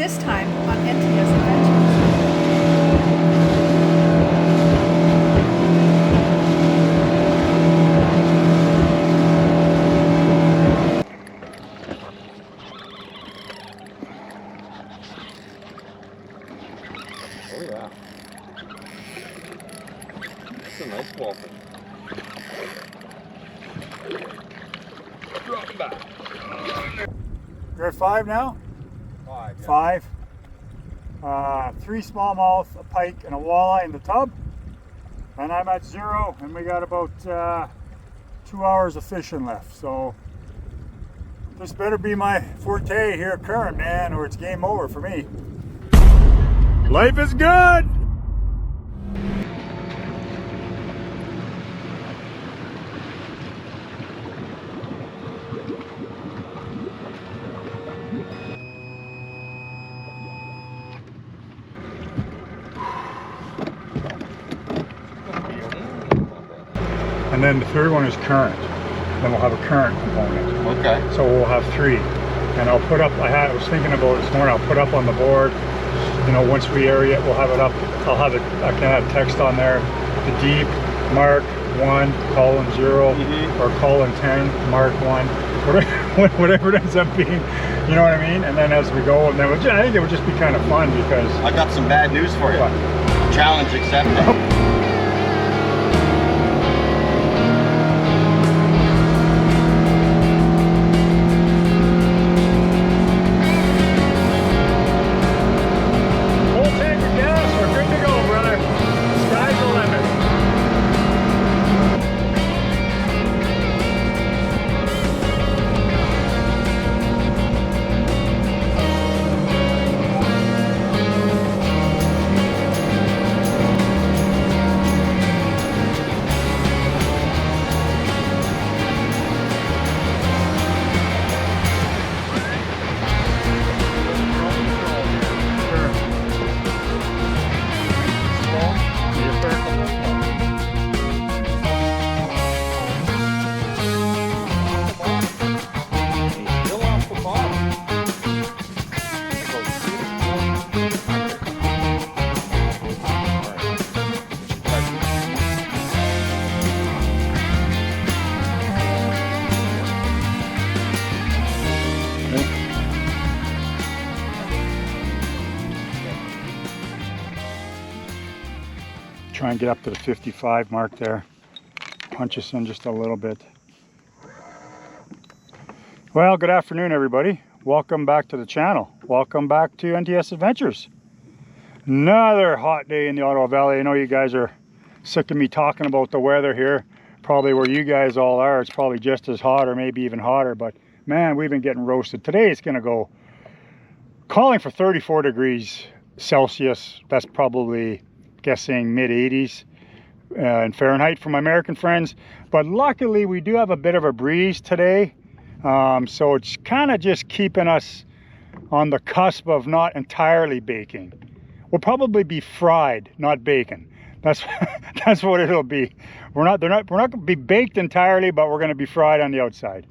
This time on NTS Adventures. Oh yeah. That's a nice walleye. Drop it back. You're at 5 now? 5. Yeah. 5. 3 smallmouth, a pike, and a walleye in the tub. And I'm at 0, and we got about 2 hours of fishing left. So this better be my forte here current, man, or it's game over for me. Life is good! And then the third one is current. Then we'll have a current component. Okay. So we'll have 3. And I'll put up, I was thinking about it this morning, I'll put up on the board, you know, once we area it, we'll have it up. I'll have it, I can have text on there. The deep, mark 1, column 0, or column 10, mark 1. Whatever it ends up being, you know what I mean? And then as we go, and then I think it would just be kind of fun because... I got some bad news for you. What? Challenge accepted. Try and get up to the 55 mark there. Punch us in just a little bit. Well, good afternoon, everybody. Welcome back to the channel. Welcome back to NTS Adventures. Another hot day in the Ottawa Valley. I know you guys are sick of me talking about the weather here. Probably where you guys all are, it's probably just as hot or maybe even hotter. But man, we've been getting roasted. Today it's going to go calling for 34 degrees Celsius. That's probably guessing mid 80s in Fahrenheit for my American friends, but luckily we do have a bit of a breeze today, so it's kind of just keeping us on the cusp of not entirely baking. We'll probably be fried, not bacon. That's that's what it'll be. We're not going to be baked entirely, but we're going to be fried on the outside.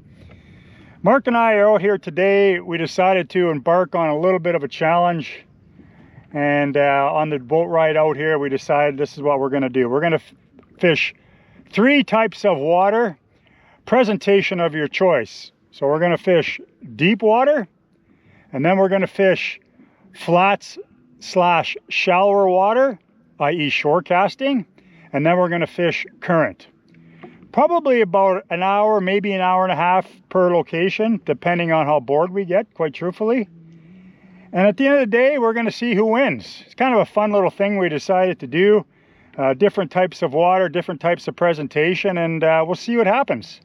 Mark and I are out here today. We decided to embark on a little bit of a challenge. And on the boat ride out here, we decided this is what we're going to do. We're going to fish 3 types of water, presentation of your choice. So we're going to fish deep water, and then we're going to fish flats / shallower water, i.e. shore casting, and then we're going to fish current. Probably about an hour, maybe an hour and a half per location, depending on how bored we get, quite truthfully. And at the end of the day, we're going to see who wins. It's kind of a fun little thing we decided to do. Different types of water, different types of presentation, and we'll see what happens.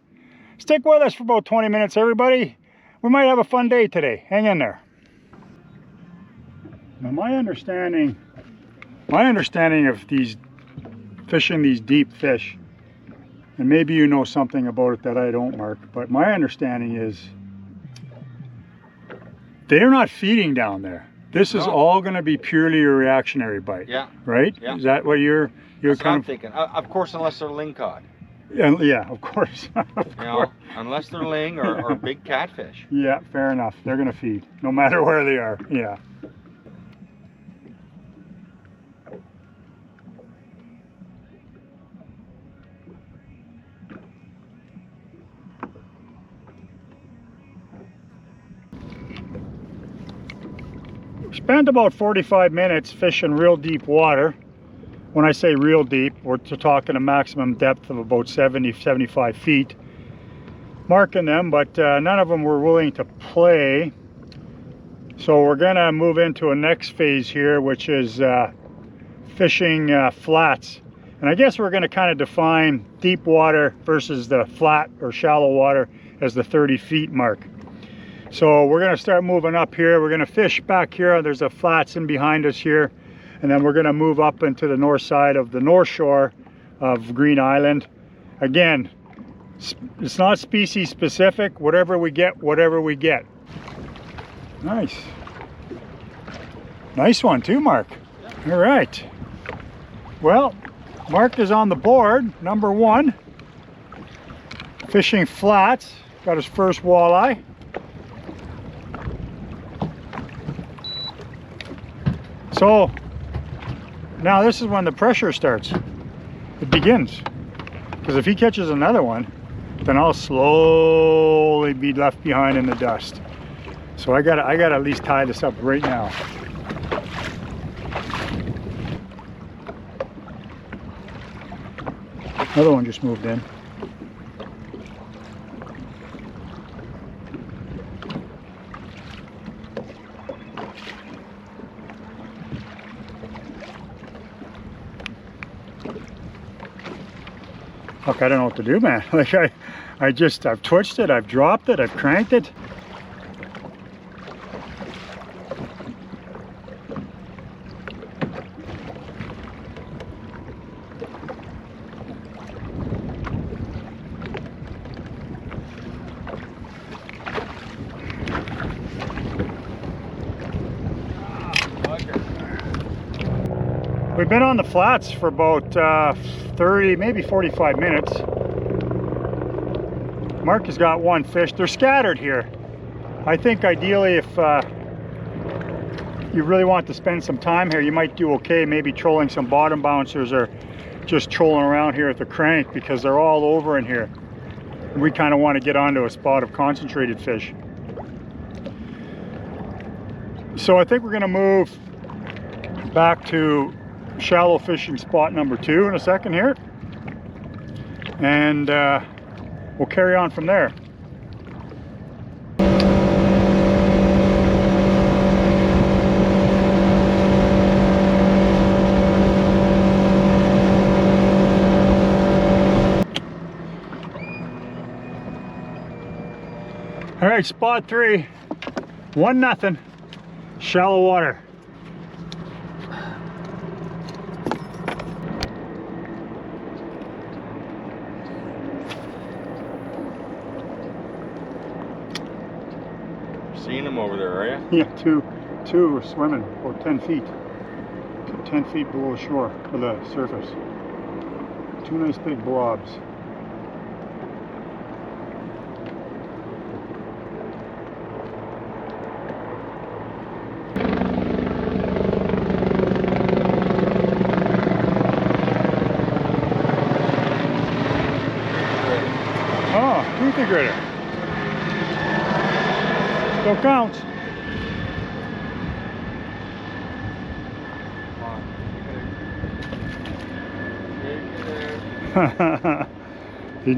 Stick with us for about 20 minutes, everybody. We might have a fun day today. Hang in there. Now, my understanding of these fishing these deep fish, and maybe you know something about it that I don't, Mark, but my understanding is they're not feeding down there. This is all going to be purely a reactionary bite. Yeah. Right? Yeah. Is that what you're That's kind what I'm of thinking? Of course, unless they're lingcod. And yeah, of course. You know, unless they're laying or big catfish. Yeah, fair enough. They're gonna feed, no matter where they are. Yeah. Spent about 45 minutes fishing real deep water. When I say real deep, we're talking a maximum depth of about 70-75 feet. Marking them, but none of them were willing to play. So we're gonna move into a next phase here, which is fishing flats. And I guess we're gonna kind of define deep water versus the flat or shallow water as the 30 feet mark. So we're gonna start moving up here. We're gonna fish back here. There's a flats in behind us here. And then we're gonna move up into the north side of the north shore of Green Island. Again, it's not species specific. Whatever we get, whatever we get. Nice. Nice one too, Mark. All right. Well, Mark is on the board, number 1. Fishing flats. Got his first walleye. So, now this is when the pressure starts. It begins. Because if he catches another one, then I'll slowly be left behind in the dust. So I gotta at least tie this up right now. Another one just moved in. Look, I don't know what to do, man. Like I've twitched it, I've dropped it, I've cranked it. We've been on the flats for about 30, maybe 45 minutes. Mark has got one fish. They're scattered here. I think ideally if you really want to spend some time here, you might do okay maybe trolling some bottom bouncers or just trolling around here at the crank, because they're all over in here. We kind of want to get onto a spot of concentrated fish. So I think we're going to move back to shallow fishing spot number 2 in a second here, and we'll carry on from there. All right, spot 3, 1-0, shallow water. Seeing them over there, are you? Yeah, two are swimming about 10 feet. 10 feet below the shore, or the surface. 2 nice big blobs. Oh, toothy critter. Still counts. He's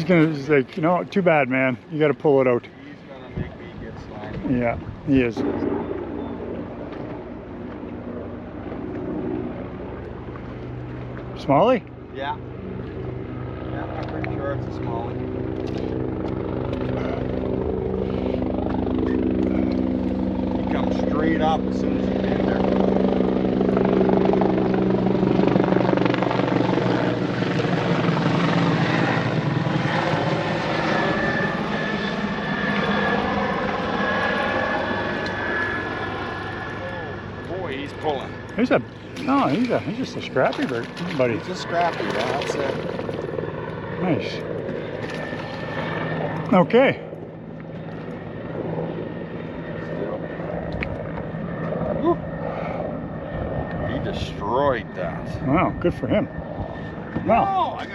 gonna just like, you know, too bad, man. You gotta pull it out. He's gonna make me get slimy. Yeah, he is. Smallie? Yeah. Yeah, I'm pretty sure it's a smallie. He comes straight up as soon as he gets there. Oh boy. he's pulling. He's just a scrappy bird, buddy. He's a scrappy, that's it. Nice. Okay. Woo. He destroyed that. Wow, good for him. Wow. No,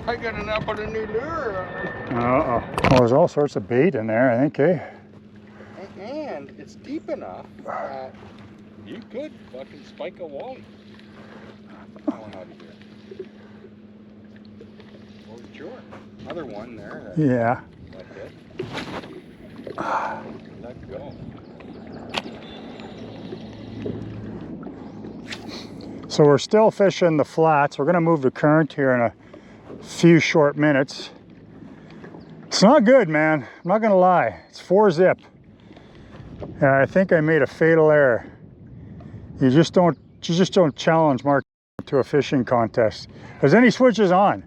I got enough of a new lure. Uh-oh. Well, there's all sorts of bait in there, I think, eh? And it's deep enough that you could fucking spike a walleye. Going out of here. Well, sure. Another one there. Yeah. That hit. Let go. So we're still fishing the flats. We're gonna move the current here in a few short minutes. It's not good, man. I'm not gonna lie. It's 4-zip. And I think I made a fatal error. You just don't challenge Mark to a fishing contest. Because then he switches on.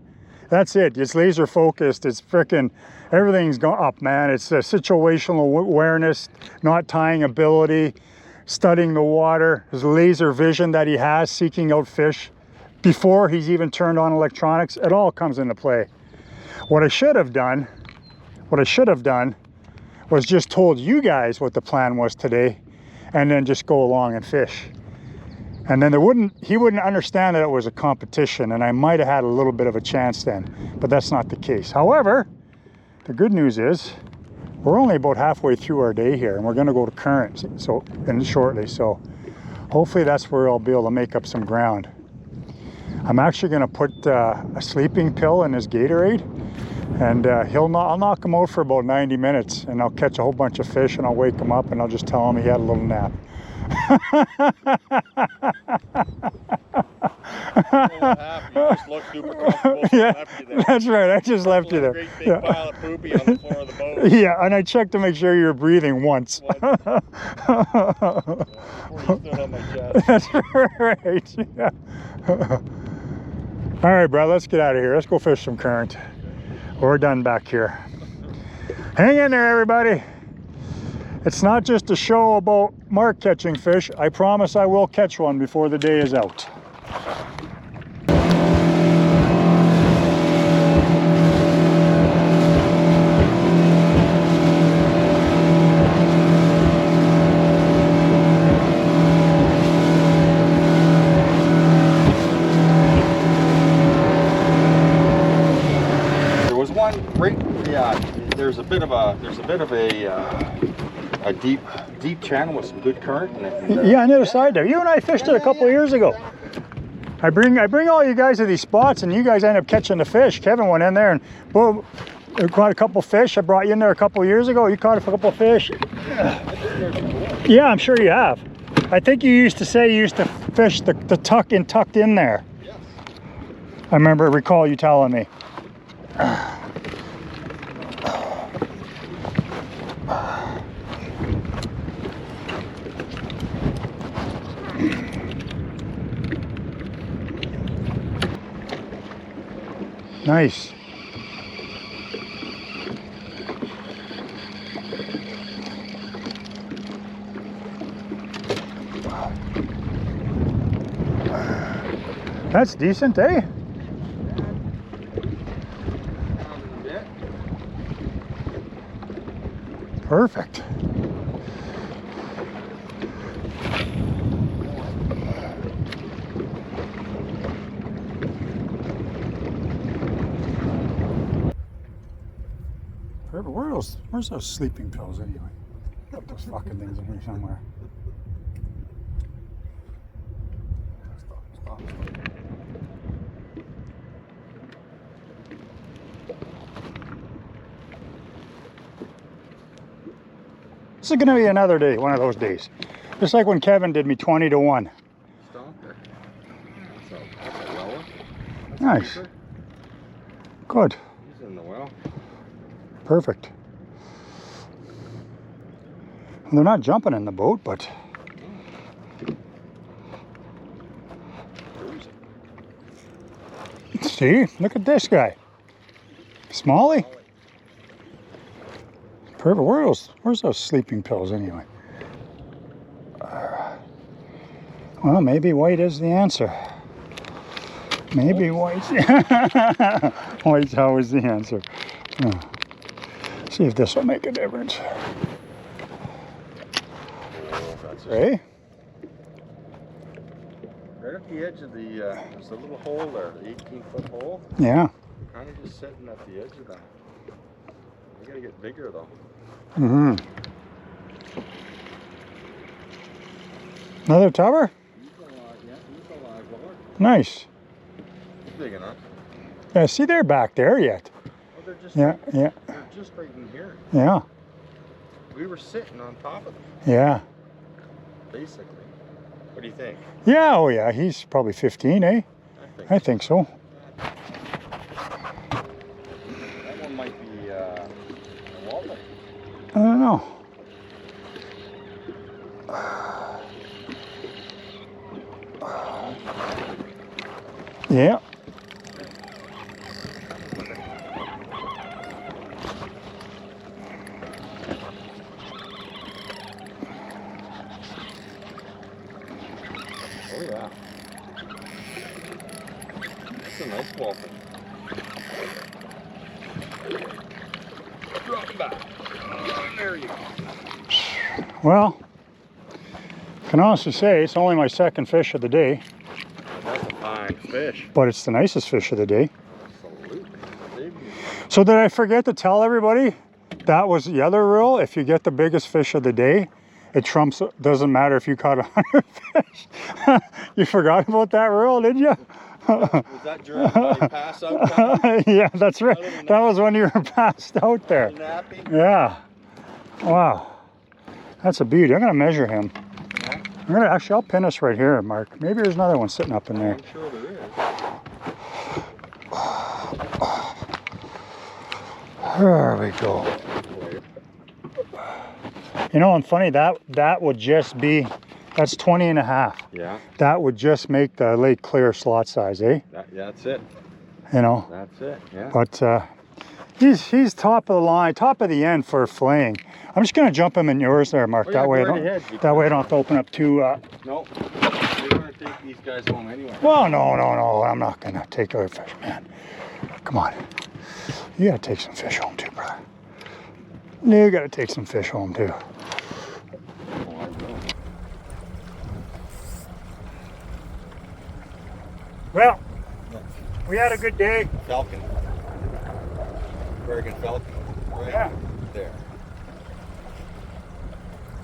That's it. It's laser focused. It's freaking, everything's gone up, man. It's a situational awareness, not tying ability, studying the water, his laser vision that he has, seeking out fish before he's even turned on electronics. It all comes into play. What I should have done was just told you guys what the plan was today and then just go along and fish. And then he wouldn't understand that it was a competition, and I might have had a little bit of a chance then, but that's not the case. However, the good news is we're only about halfway through our day here, and we're going to go to current shortly, so hopefully that's where I'll be able to make up some ground. I'm actually going to put a sleeping pill in his Gatorade, and I'll knock him out for about 90 minutes, and I'll catch a whole bunch of fish, and I'll wake him up, and I'll just tell him he had a little nap. You just look super comfortable. Yeah, that's right. I just left you there. Great big pile of poopy on the floor of the boat. Yeah, and I checked to make sure you were breathing once. Before you stood on my chest. That's right. Yeah. All right, bro, let's get out of here. Let's go fish some current. We're done back here. Hang in there, everybody. It's not just a show about Mark catching fish. I promise I will catch one before the day is out. There was one right, yeah, there's a bit of a deep channel with some good current in it. Yeah, on the other side there. You and I fished it a couple of years ago. I bring all you guys to these spots, and you guys end up catching the fish. Kevin went in there and boom, caught a couple fish. I brought you in there a couple of years ago. You caught a couple of fish. Yeah, I'm sure you have. I think you used to say you used to fish the tucked in there. Yes. I recall you telling me. Nice. That's decent, eh? Perfect. Where's those sleeping pills anyway? Put those fucking things in here somewhere. Stop. This is gonna be another day, one of those days. Just like when Kevin did me 20-1. Stop there. That's a lower. Nice. Good. He's in the well. Perfect. And they're not jumping in the boat, but see, look at this guy. Smalley. Perfect. Where's those sleeping pills anyway? Well, maybe white is the answer. Maybe white's white's always the answer. Oh. See if this will make a difference. Right? Right at the edge of the, there's a little hole there, the 18-foot hole. Yeah. Kind of just sitting at the edge of that. We gotta get bigger though. Mm-hmm. Another tubber? He's a live walleye. Nice. He's big enough. Yeah, see, they're back there yet. Oh, they're just Yeah, yeah. They're just right in here. Yeah. We were sitting on top of them, Yeah. basically. What do you think? Yeah, oh yeah, he's probably 15, eh? I think so. That one might be a walleye. I don't know. Yeah. Oh yeah. That's a nice walleye. Drop it back. There you go. Well, can honestly say it's only my second fish of the day, That's a fine fish. but it's the nicest fish of the day. Absolutely. So did I forget to tell everybody? That was the other rule. If you get the biggest fish of the day, it trumps, doesn't matter if you caught 100 fish. You forgot about that rule, did you? Was that during my pass out time? Yeah, that's right. That was when you were passed out there. Nappy? Yeah. Wow. That's a beauty. I'm going to measure him. Yeah. I'm going to actually, I'll pin us right here, Mark. Maybe there's another one sitting up in there. I'm sure there is. There we go. You know, and funny, that would just be, that's 20 and a half. Yeah. That would just make the lake clear slot size, eh? That's it. You know. That's it. Yeah. But he's top of the line, top of the end for flaying. I'm just gonna jump him in yours there, Mark. Oh, yeah, that way, go I don't have to open up two. No, you're gonna take these guys home anyway. Well, no, I'm not gonna take other fish, man. Come on, you gotta take some fish home too, brother. You gotta take some fish home too. Oh, I will. Well, we had a good day. Falcon. American falcon. Right Yeah. there.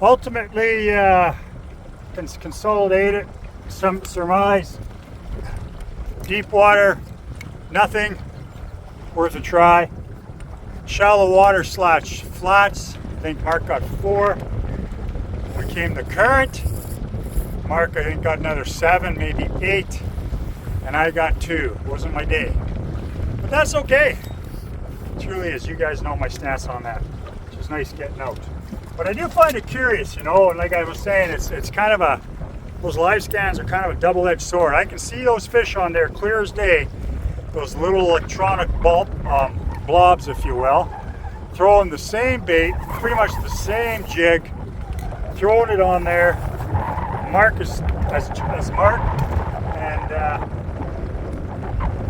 Ultimately, consolidate it. Some surmise. Deep water, nothing. Worth a try. Shallow water / flats. I think Mark got 4. When it came to current, Mark I think got another 7, maybe 8, and I got 2. It wasn't my day, but that's okay. It truly is. You guys know my stance on that. It's just nice getting out. But I do find it curious, you know, and like I was saying, it's kind of those live scans are kind of a double-edged sword. I can see those fish on there clear as day, those little electronic blobs, if you will, throwing the same bait, pretty much the same jig, throwing it on there. Mark is as Mark, and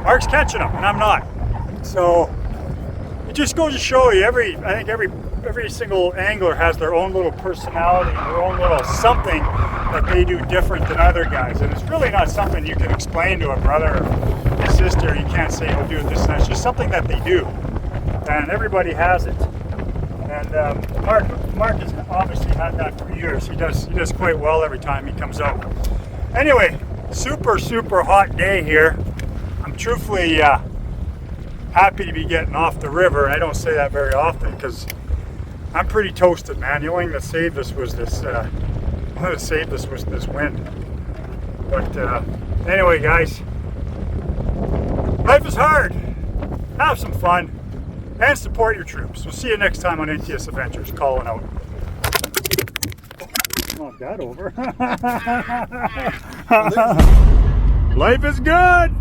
Mark's catching them, and I'm not. So it just goes to show you, I think every single angler has their own little personality, their own little something that they do different than other guys, and it's really not something you can explain to a brother or a sister. You can't say, "Oh, do it this and that." It's just something that they do, and everybody has it. And Mark has obviously had that for years. He does quite well every time he comes out. Anyway, super hot day here. I'm truthfully happy to be getting off the river. I don't say that very often because I'm pretty toasted, man. The only thing that saved us was this. This wind. But anyway, guys, life is hard. Have some fun and support your troops. We'll see you next time on NTS Adventures. Calling out. Knock that over. Life is good.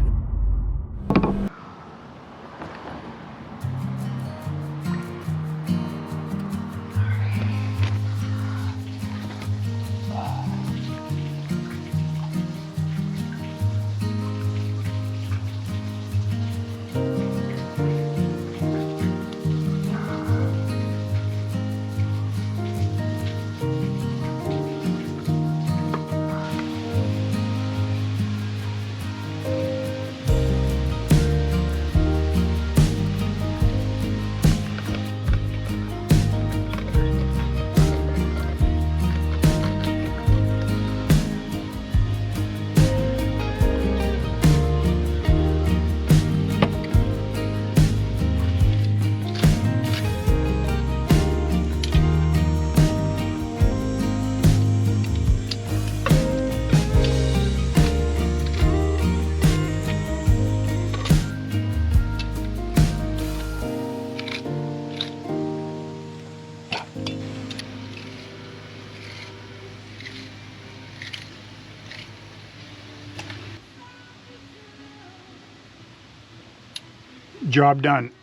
Job done.